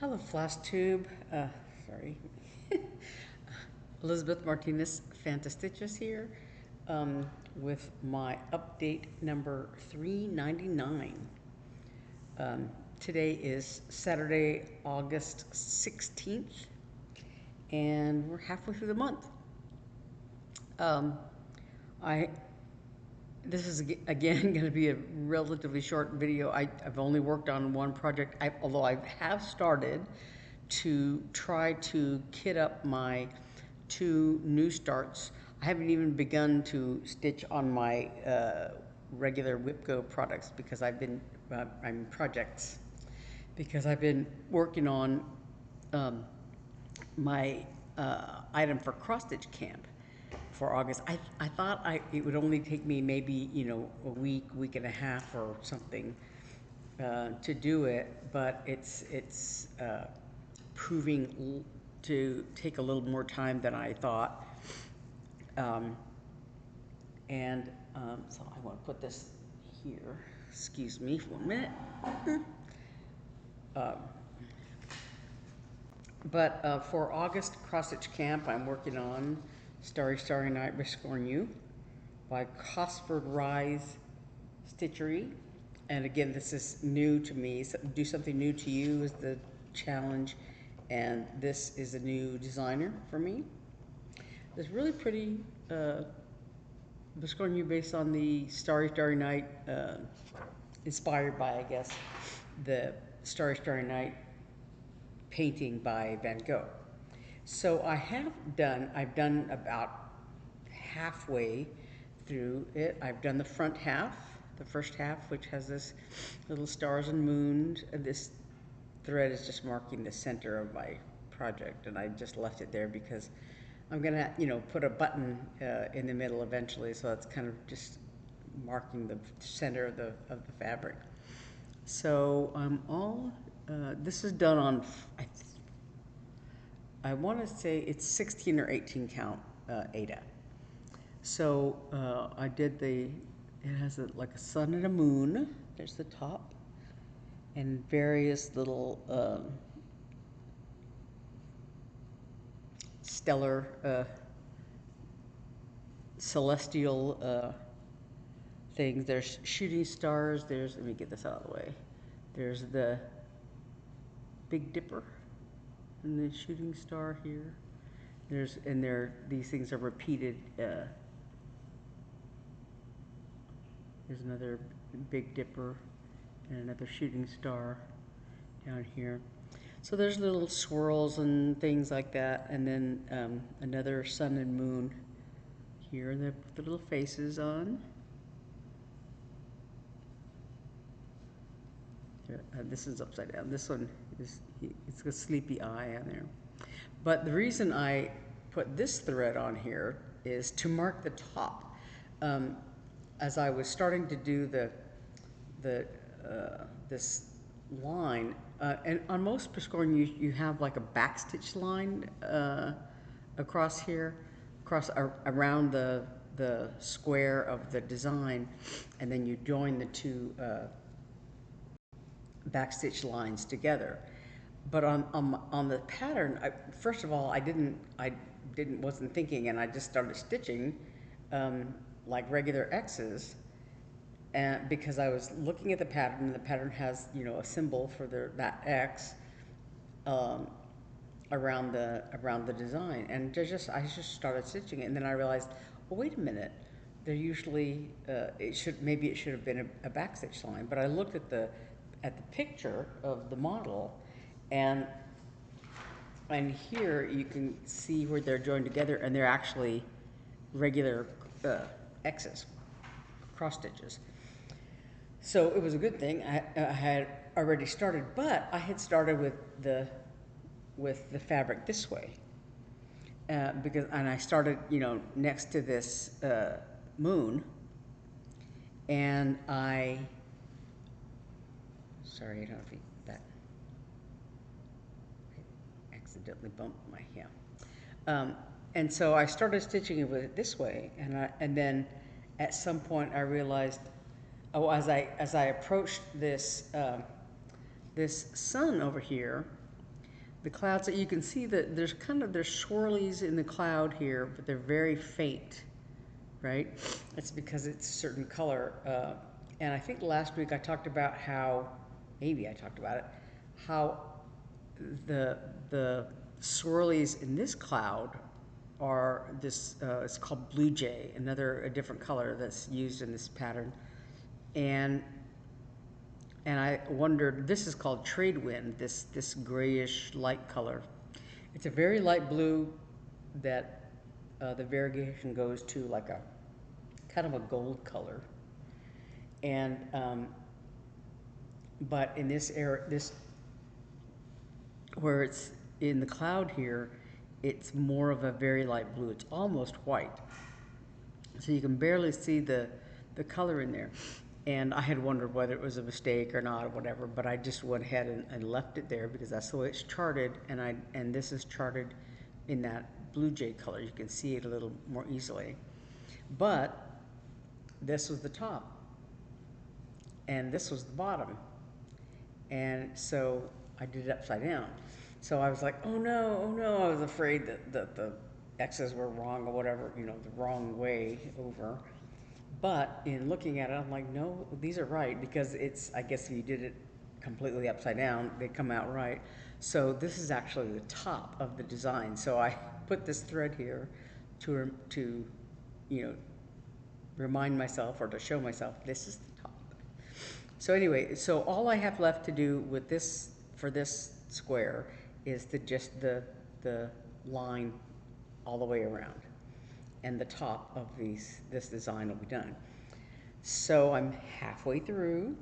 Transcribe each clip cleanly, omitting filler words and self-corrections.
Hello, Flosstube. Sorry. Elizabeth Martinez, phantastitches here, with my update number 399. Today is Saturday, August 16th, and we're halfway through the month. This is again going to be a relatively short video. I've only worked on one project, although I have started to try to kit up my two new starts. I haven't even begun to stitch on my regular WIPGO products because I've been because I've been working on my item for cross stitch camp for August. I thought it would only take me maybe, a week and a half or something to do it, but it's proving to take a little more time than I thought. So I want to put this here. Excuse me for a minute. But for August cross stitch camp, I'm working on Starry Night Biscornu by Cosford Rise Stitchery. And again, this is new to me. So do something new to you is the challenge. And this is a new designer for me. It's really pretty Biscornu based on the Starry Night, inspired by, I guess, the Starry Night painting by Van Gogh. So I've done about halfway through it. I've done the front half, the first half, which has this little stars and moons. And this thread is just marking the center of my project, and I just left it there because I'm gonna, put a button in the middle eventually, so that's kind of just marking the center of the fabric. So this is done on, I want to say it's 16 or 18 count Ada. So I did it has like a sun and a moon. There's the top, and various little stellar, celestial things. There's shooting stars. Let me get this out of the way. There's the Big Dipper and the shooting star here. These things are repeated. There's another Big Dipper and another shooting star down here. So there's little swirls and things like that, and then another sun and moon here. The little faces on. This is upside down. This one it's a sleepy eye on there. But the reason I put this thread on here is to mark the top. As I was starting to do this line, and on most Biscornu you have like a backstitch line across here, around the square of the design, and then you join the two backstitch lines together. But on the pattern, first of all, I wasn't thinking, and I just started stitching like regular X's, and because I was looking at the pattern, and the pattern has a symbol for that X around the design, and I just started stitching it, and then I realized, well, wait a minute, they're usually maybe it should have been a backstitch line, but I looked at the picture of the model, and here you can see where they're joined together, and they're actually regular X's, cross stitches. So it was a good thing. I had already started, but I had started with the fabric this way, and I started next to this moon, and sorry, I don't know if that I accidentally bumped my and so I started stitching it with it this way, and then at some point I realized, as I approached this this sun over here, the clouds that you can see that there's swirlies in the cloud here, but they're very faint, right? It's because it's a certain color. And I think last week I talked about how, maybe I talked about it, how the swirlies in this cloud are this, it's called blue jay, a different color that's used in this pattern. And I wondered, this is called trade wind, this grayish light color. It's a very light blue that the variegation goes to like a kind of a gold color. And but in this area, where it's in the cloud here, it's more of a very light blue. It's almost white. So you can barely see the color in there. And I had wondered whether it was a mistake or not or whatever, but I just went ahead and left it there because that's the way it's charted, and this is charted in that blue jay color. You can see it a little more easily. But this was the top, and this was the bottom. And so I did it upside down. So I was like, oh no, I was afraid that the X's were wrong or whatever, the wrong way over. But in looking at it, I'm like, no, these are right, because I guess if you did it completely upside down, they come out right. So this is actually the top of the design. So I put this thread here to remind myself, or to show myself this is the top. So anyway, so all I have left to do with this, for this square, is to just the line all the way around, and the top of this design will be done. So I'm halfway through,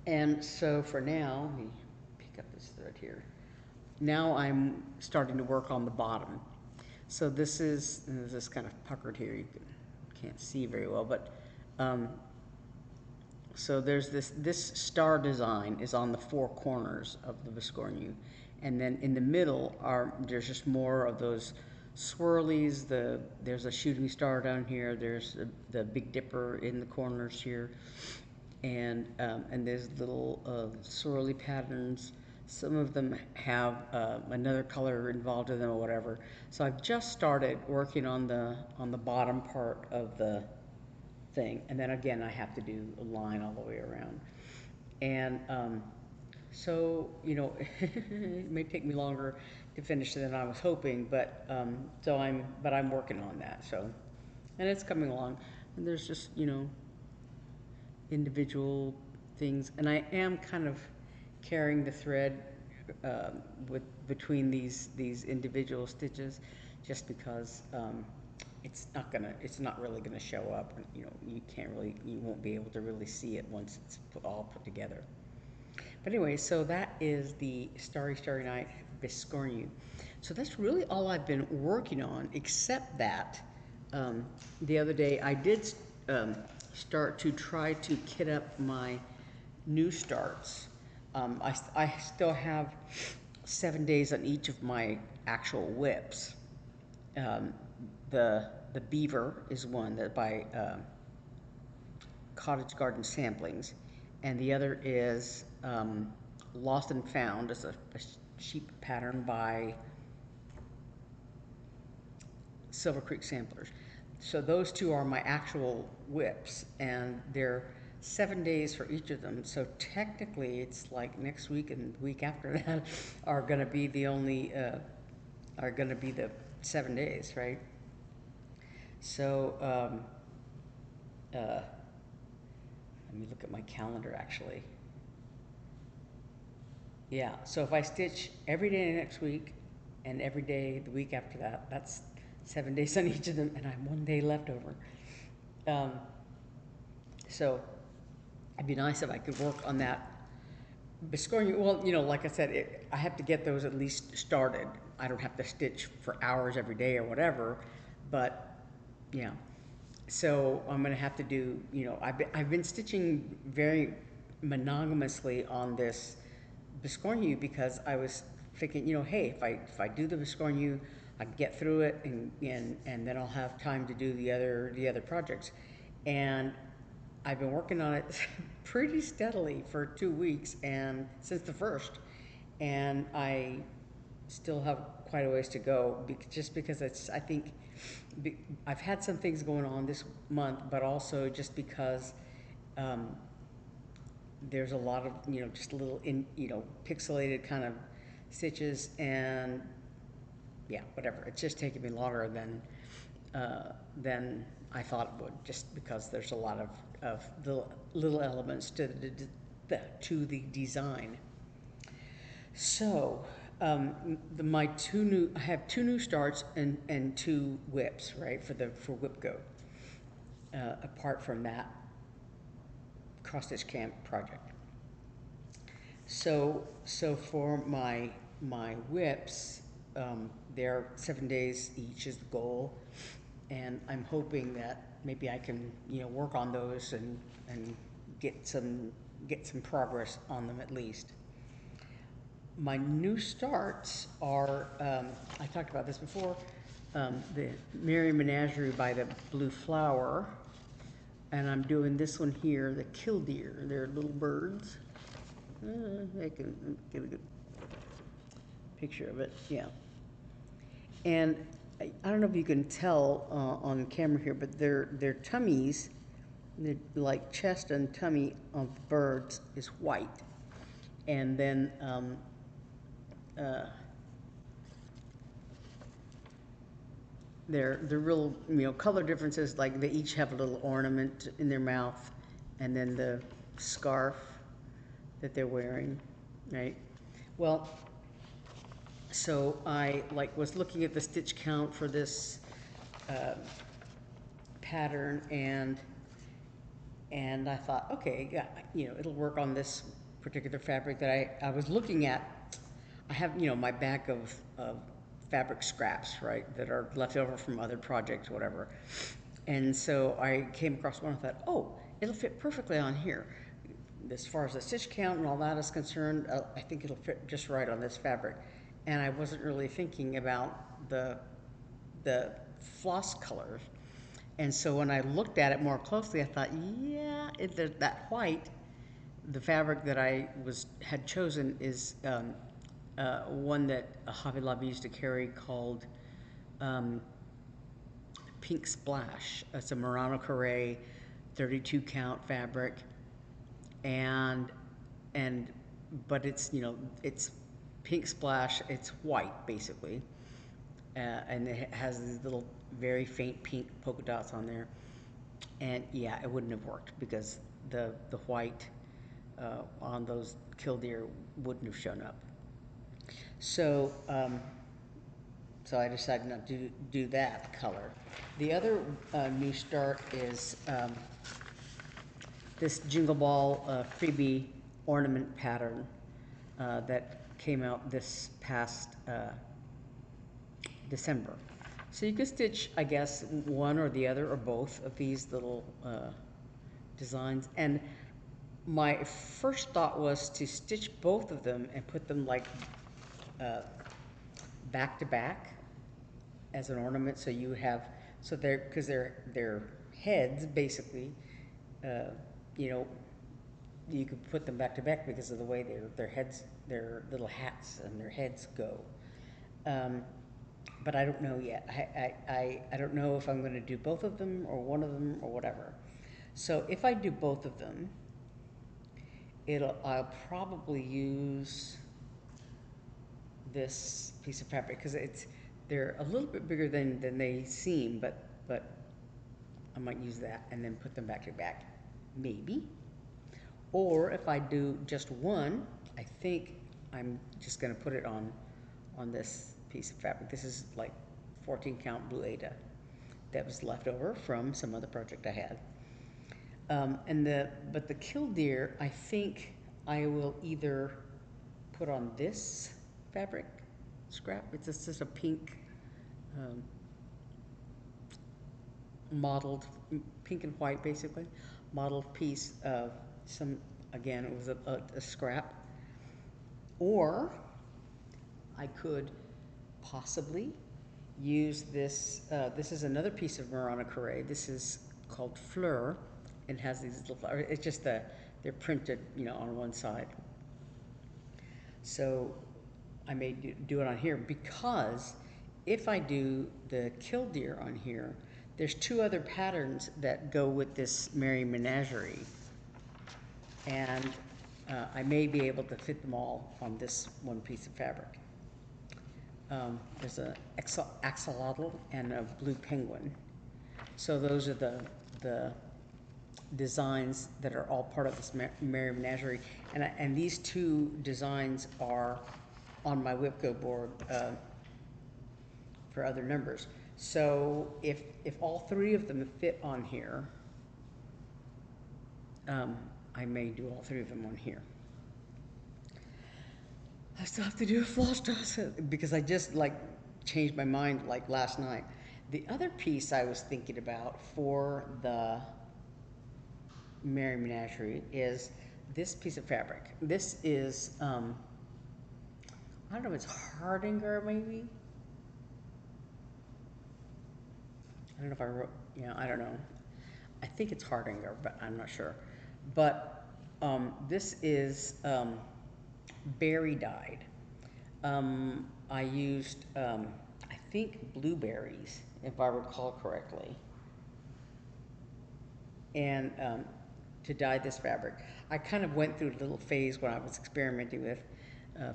and so for now, let me pick up this thread here. Now I'm starting to work on the bottom. So this is kind of puckered here. You can't see very well, but so there's this star design is on the four corners of the Biscornu, and then in the middle there's just more of those swirlies. There's a shooting star down here. There's the Big Dipper in the corners here, and there's little swirly patterns. Some of them have another color involved in them or whatever. So I've just started working on the bottom part of the thing, and then again I have to do a line all the way around. And so it may take me longer to finish than I was hoping, but I'm working on that. So, and it's coming along, and there's just individual things, and I am kind of carrying the thread between these individual stitches, just because it's not really gonna show up. You won't be able to really see it once it's all put together. But anyway, so that is the Starry Night Biscornu. So that's really all I've been working on, except that the other day I did start to try to kit up my new starts. I still have 7 days on each of my actual whips. The Beaver is one that by Cottage Garden Samplings, and the other is Lost and Found. It's a sheep pattern by Silver Creek Samplers. So those two are my actual whips, and they're 7 days for each of them. So technically, it's like next week and the week after that are going to be the 7 days, right? So let me look at my calendar actually. Yeah, so if I stitch every day next week and every day the week after that, that's 7 days on each of them, and I have 1 day left over. So it'd be nice if I could work on that Biscornu. Well, like I said, I have to get those at least started. I don't have to stitch for hours every day or whatever, but yeah. So I'm gonna have to do, I've been stitching very monogamously on this Biscornu because I was thinking, hey, if I do the Biscornu, I can get through it, and then I'll have time to do the other projects. And I've been working on it pretty steadily for 2 weeks, and since the first, and I still have quite a ways to go, just because I think I've had some things going on this month, but also just because there's a lot of, just little pixelated kind of stitches, and yeah, whatever. It's just taking me longer than I thought it would, just because there's a lot of little elements to the design. So, I have two new starts and two whips, right, for WIPGO. Apart from that cross-stitch camp project. So for my whips, they're 7 days each is the goal, and I'm hoping that maybe I can work on those and get some progress on them at least. My new starts are, I talked about this before, the Menagerie by the Blue Flower, and I'm doing this one here, the Killdeer. They're little birds. I can get a good picture of it, yeah. And I don't know if you can tell on camera here, but their tummies, like chest and tummy of birds is white, and then they're real, color differences, like they each have a little ornament in their mouth, and then the scarf that they're wearing, right? Well, so I was looking at the stitch count for this pattern, and I thought, okay, yeah, it'll work on this particular fabric that I was looking at. I have, my bag of fabric scraps, right, that are left over from other projects, whatever. And so I came across one and thought, oh, it'll fit perfectly on here. As far as the stitch count and all that is concerned, I think it'll fit just right on this fabric. And I wasn't really thinking about the floss colors. And so when I looked at it more closely, I thought, yeah, that white, the fabric that I had chosen is one that Hobby Lobby used to carry called Pink Splash. It's a Murano Carré 32 count fabric, but it's it's Pink Splash. It's white basically, and it has these little very faint pink polka dots on there. And yeah, it wouldn't have worked because the white on those Killdeer wouldn't have shown up. So so I decided not to do that color. The other new start is this Jingle Ball Freebie ornament pattern that came out this past December. So you could stitch, I guess, one or the other or both of these little designs. And my first thought was to stitch both of them and put them like back to back as an ornament. So you have, so because they're heads basically, you could put them back to back because of the way their heads, their little hats and their heads go. But I don't know yet. I don't know if I'm going to do both of them or one of them or whatever. So if I do both of them, I'll probably use this piece of fabric because they're a little bit bigger than they seem, but I might use that and then put them back to back, maybe. Or if I do just one, I think I'm just going to put it on this piece of fabric. This is like 14 count Blue Ada that was left over from some other project I had. But the Killdeer, I think I will either put on this fabric scrap. It's just a pink modeled, pink and white basically, modeled piece of some, again, it was a scrap. Or I could possibly use this, this is another piece of Murano Carré. This is called Fleur, and has these little flowers. It's just they're printed, on one side. So I may do it on here because if I do the Killdeer on here, there's two other patterns that go with this Merry Menagerie. And I may be able to fit them all on this one piece of fabric. There's a axolotl and a blue penguin. So those are the designs that are all part of this Merry Menagerie. And these two designs are on my WIPGO board for other numbers. So if all three of them fit on here, I may do all three of them on here. I still have to do a floss toss because I just like changed my mind like last night. The other piece I was thinking about for the Merry Menagerie is this piece of fabric. This is, I don't know if it's Hardinger maybe? I don't know if I wrote, I don't know. I think it's Hardinger, but I'm not sure. But this is berry dyed. I used, I think, blueberries, if I recall correctly, and to dye this fabric. I kind of went through a little phase when I was experimenting with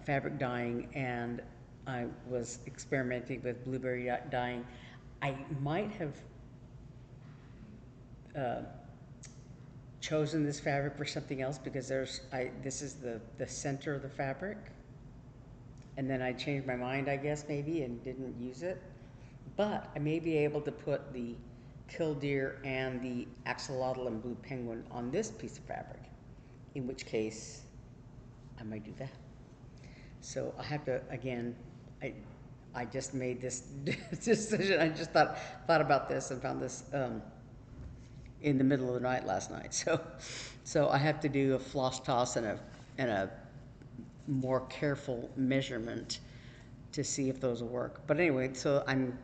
fabric dyeing, and I was experimenting with blueberry dyeing. I might have chosen this fabric for something else because this is the center of the fabric, and then I changed my mind, I guess, maybe, and didn't use it. But I may be able to put the Killdeer and the axolotl and blue penguin on this piece of fabric, in which case I might do that. So I have to, again, I just made this decision. I just thought about this and found this in the middle of the night last night. So I have to do a floss toss and a more careful measurement to see if those will work. But anyway, so I'm,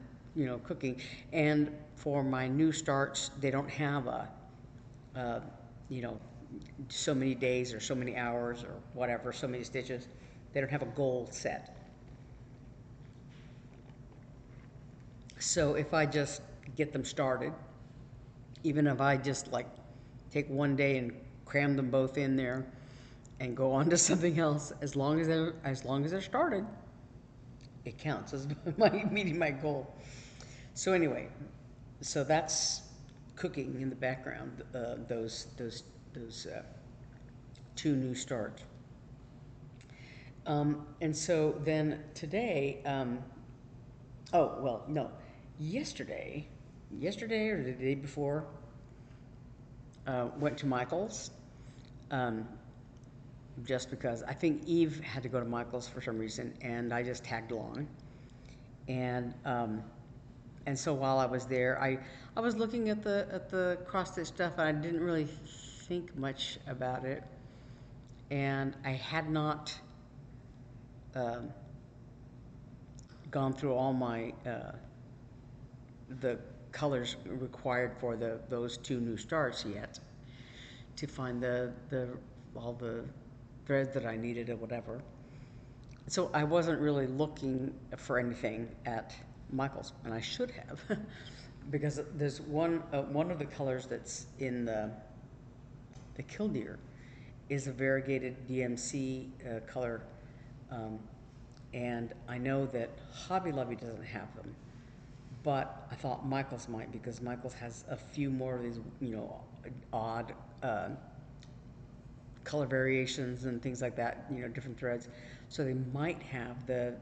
cooking. And for my new starts, they don't have so many days or so many hours or whatever, so many stitches. They don't have a goal set. So if I just get them started, even if I just like take one day and cram them both in there and go on to something else, as long as they're started, it counts as meeting my goal. So anyway, so that's cooking in the background. Those two new starts. And so then today, yesterday or the day before, went to Michael's. Just because I think Eve had to go to Michael's for some reason, and I just tagged along. And so while I was there, I was looking at the cross stitch stuff, and I didn't really think much about it, and I had not gone through all my the colors required for those two new starts yet to find all the threads that I needed or whatever. So I wasn't really looking for anything at Michael's, and I should have, because there's one of the colors that's in the Killdeer is a variegated DMC color, and I know that Hobby Lobby doesn't have them, but I thought Michael's might, because Michael's has a few more of these, odd color variations and things like that, different threads. So they might have the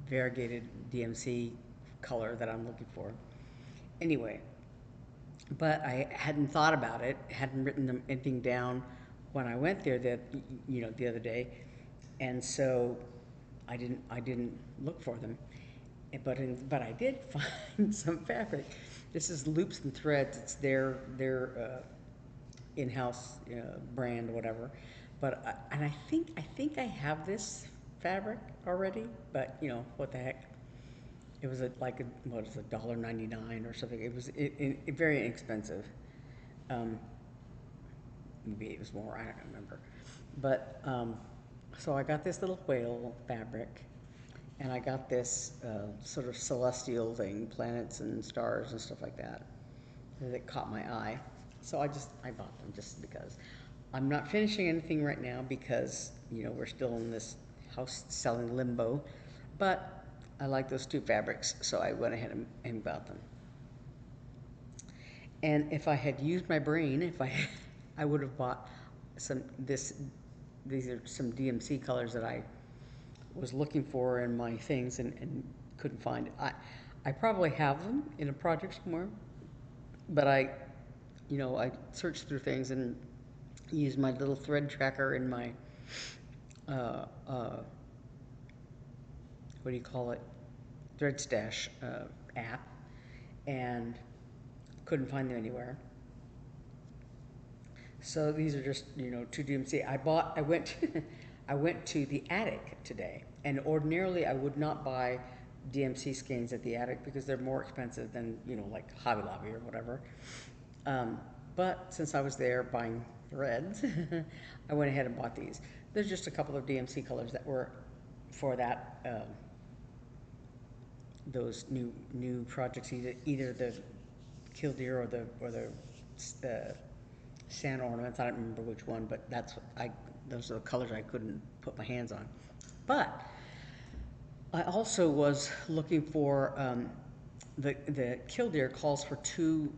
variegated DMC color that I'm looking for. Anyway, but I hadn't thought about it, hadn't written anything down when I went there the other day, and so I didn't look for them. But I did find some fabric. This is Loops and Threads. It's their in-house brand or whatever. But and I think I have this fabric already. But what the heck? It was $1.99 or something. It was very inexpensive. Maybe it was more. I don't remember. But So I got this little whale fabric, and I got this sort of celestial thing, planets and stars and stuff like that, that caught my eye. So I bought them just because. I'm not finishing anything right now because, you know, we're still in this house selling limbo, but I like those two fabrics, so I went ahead and bought them. And if I had used my brain, I would have bought these are some DMC colors that I was looking for in my things and couldn't find it. I probably have them in a project somewhere, but I searched through things and used my little thread tracker in my, what do you call it, Thread Stash app, and couldn't find them anywhere. So these are just, you know, two DMC. I went, I went to the attic today, and ordinarily I would not buy DMC skeins at the attic because they're more expensive than, you know, like Hobby Lobby or whatever. But since I was there buying threads, I went ahead and bought these. There's just a couple of DMC colors that were for that, those new projects, either the Killdeer or the sand ornaments. I don't remember which one, but those are the colors I couldn't put my hands on. But I also was looking for the Killdeer calls for two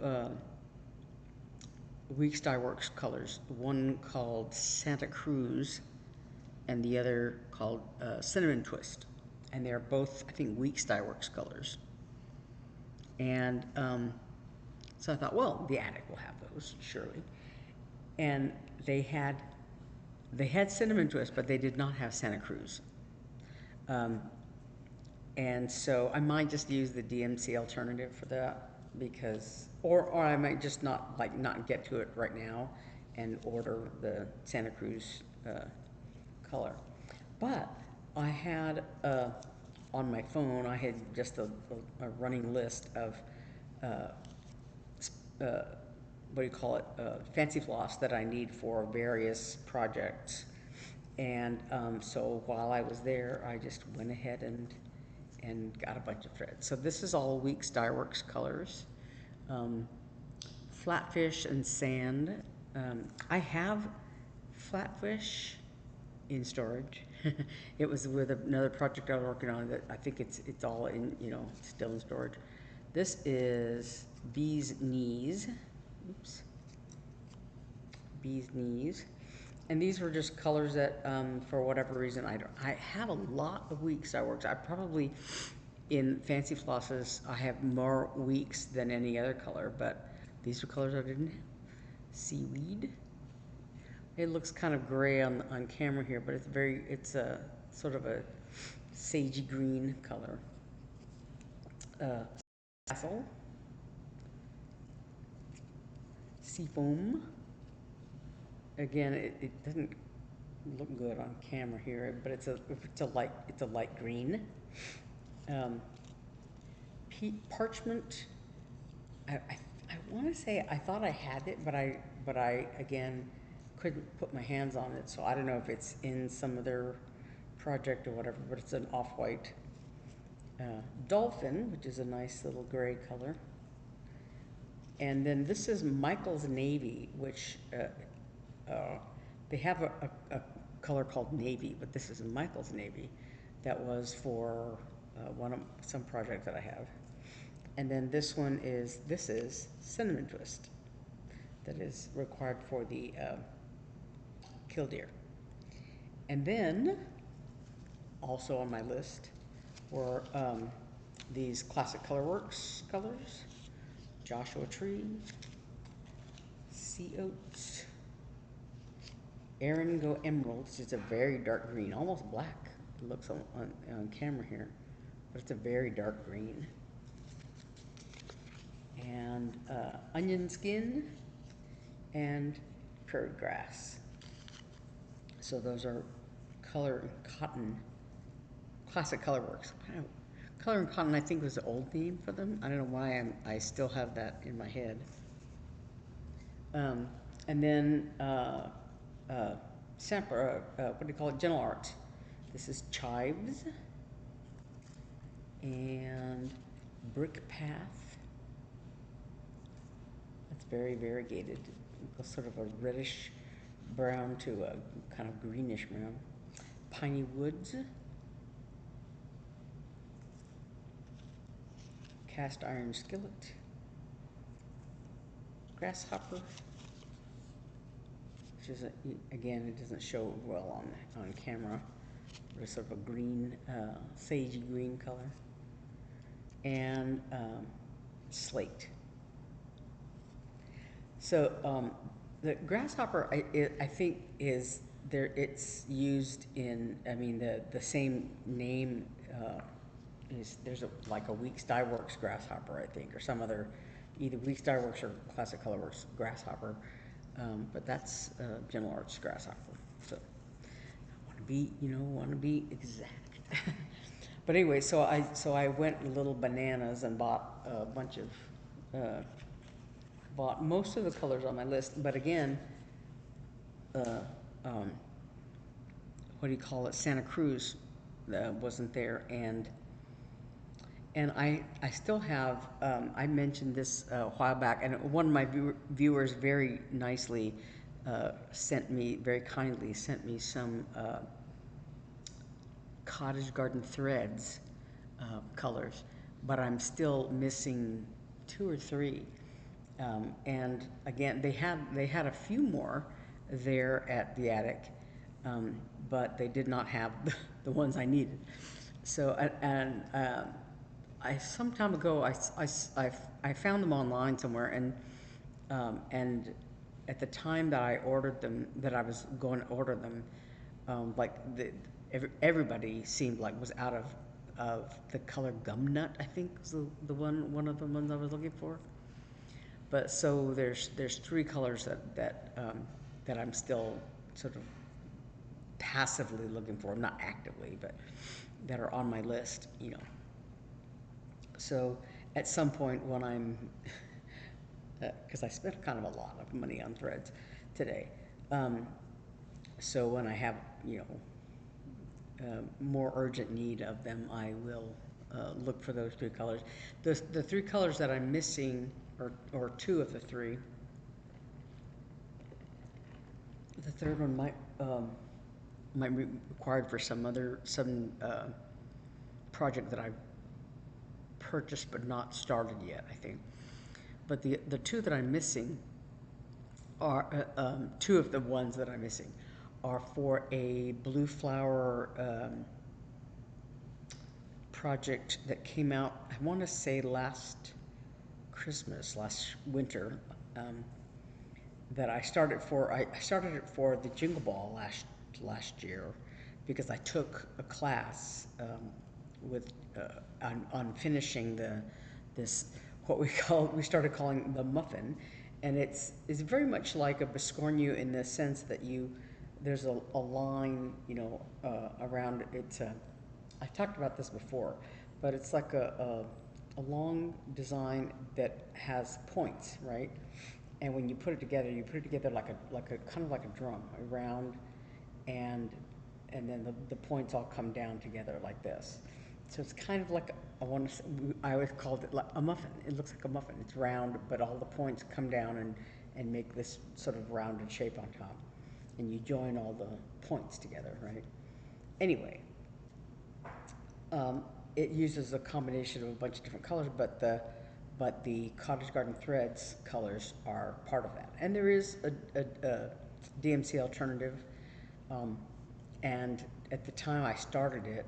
Weeks Dye Works colors. One called Santa Cruz, and the other called Cinnamon Twist, and they're both, I think, Weeks Dye Works colors. And so I thought, well, the attic will have those surely. And they had Cinnamon Twist, but they did not have Santa Cruz. And so I might just use the DMC alternative for that because, or I might just not get to it right now and order the Santa Cruz color. But I had on my phone, I had just a running list of what do you call it, fancy floss that I need for various projects. And so while I was there, I just went ahead and got a bunch of threads. So this is all Weeks Dye Works colors. Flatfish and sand. I have flatfish in storage. It was with another project I was working on that I think it's all in, you know, still in storage. This is Bee's Knees. Oops. Bee's Knees. And these were just colors that, for whatever reason, I have a lot of Weeks Dye Works. I probably, in fancy flosses, I have more weeks than any other color, but these are colors I didn't have. Seaweed. It looks kind of gray on camera here, but it's a sort of a sagey green color. Castle. Seafoam. Again, it doesn't look good on camera here, but it's a light green. Parchment. I want to say I thought I had it, but I again couldn't put my hands on it, so I don't know if it's in some other project or whatever. But it's an off-white. Dolphin, which is a nice little gray color. And then this is Michael's Navy, which they have a color called Navy, but this is Michael's Navy. That was for some project that I have. And then this is Cinnamon Twist, that is required for the Killdeer. And then, also on my list, were these Classic Colorworks colors, Joshua Tree, Sea Oats, Go Emerald, which is a very dark green, almost black. It looks on camera here, but it's a very dark green. And Onion Skin and Prairie Grass. So those are Color and Cotton, Classic Colorworks. Color and Cotton, I think, was the old name for them. I don't know why I still have that in my head. And then what do you call it? Gentle Art. This is Chives and Brick Path. It's very variegated. It goes sort of a reddish brown to a kind of greenish brown. Piney Woods. Cast Iron Skillet. Grasshopper. Which is, again, it doesn't show well on camera. But it's sort of a green, sagey green color. And slate. So the grasshopper, I think, is there. It's used in. I mean, the same name is there's like a Weeks Dye Works grasshopper, I think, or some other, either Weeks Dye Works or Classic Colorworks grasshopper. But that's Gentle Arts grasshopper. So I want to be exact. But anyway, so I went a little bananas and bought a bunch of, bought most of the colors on my list. But again, what do you call it? Santa Cruz wasn't there, and I still have. I mentioned this a while back, and one of my viewers very nicely very kindly sent me some. Cottage Garden Threads colors, but I'm still missing 2 or 3. And again, they had a few more there at the attic, but they did not have the ones I needed. So I some time ago I found them online somewhere, and at the time that I ordered them, that I was going to order them, everybody seemed like was out of the color gum nut, I think was the one of the ones I was looking for. But so there's 3 colors that I'm still sort of passively looking for, not actively, but that are on my list, So at some point when I'm, because I spent kind of a lot of money on threads today, so when I have more urgent need of them, I will look for those 3 colors. The 3 colors that I'm missing, or 2 of the 3. The third one might be required for some project that I've purchased but not started yet, I think. But the 2 that I'm missing are 2 of the ones that I'm missing are for a blue flower project that came out, I want to say last winter, that I started for. I started it for the Jingle Ball last year, because I took a class on finishing this what we started calling the muffin, and it's very much like a Biscornu in the sense that there's a line, around it. I talked about this before, but it's like a long design that has points, right? And when you put it together, like a kind of like a drum, a round, and then the points all come down together like this. So it's kind of like I always called it like a muffin. It looks like a muffin. It's round, but all the points come down and make this sort of rounded shape on top. And you join all the points together, right? Anyway, it uses a combination of a bunch of different colors, but the Cottage Garden Threads colors are part of that. And there is a DMC alternative, and at the time I started it,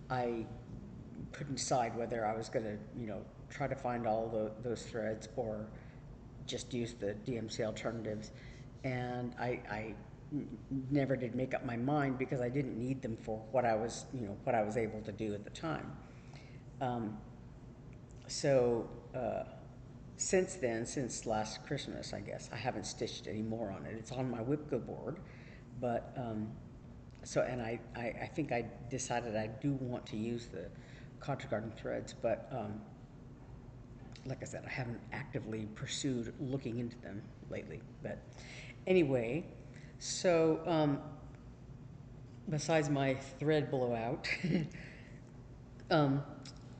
I couldn't decide whether I was going to, try to find all those threads or just use the DMC alternatives. And I never did make up my mind, because I didn't need them for what I was able to do at the time. Since then, since last Christmas, I guess, I haven't stitched any more on it. It's on my WIPGO board, but and I think I decided I do want to use the Cottage Garden Threads, but like I said, I haven't actively pursued looking into them lately. But anyway, so besides my thread blowout, um,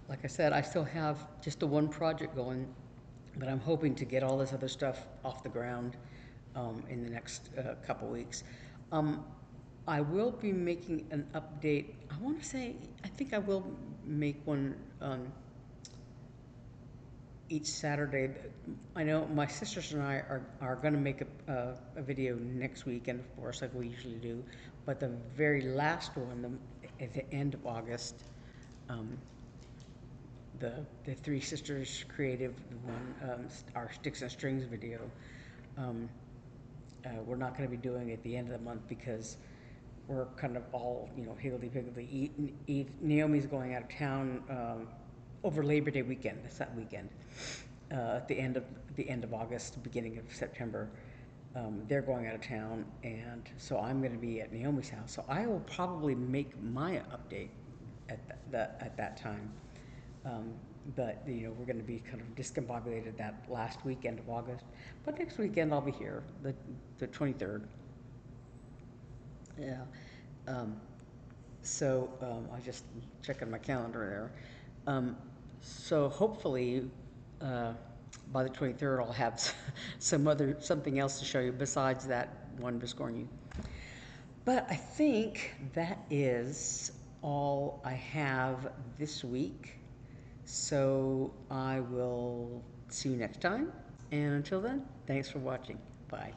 like I said, I still have just the one project going, but I'm hoping to get all this other stuff off the ground in the next couple weeks. I will be making an update. I want to say, I think I will make one each Saturday. I know my sisters and I are going to make a video next weekend, of course, like we usually do. But the very last one, at the end of August, the Three Sisters Creative one, our Sticks and Strings video, we're not going to be doing it at the end of the month because we're kind of all, higgledy-piggledy. Naomi's going out of town over Labor Day weekend. That's that weekend. At the end of August, beginning of September, they're going out of town, and so I'm going to be at Naomi's house. So I will probably make my update at that time. But we're going to be kind of discombobulated that last weekend of August. But next weekend I'll be here, the 23rd. Yeah. I just checking my calendar there. So hopefully, by the 23rd, I'll have something else to show you besides that one Biscornu. But I think that is all I have this week. So I will see you next time. And until then, thanks for watching. Bye.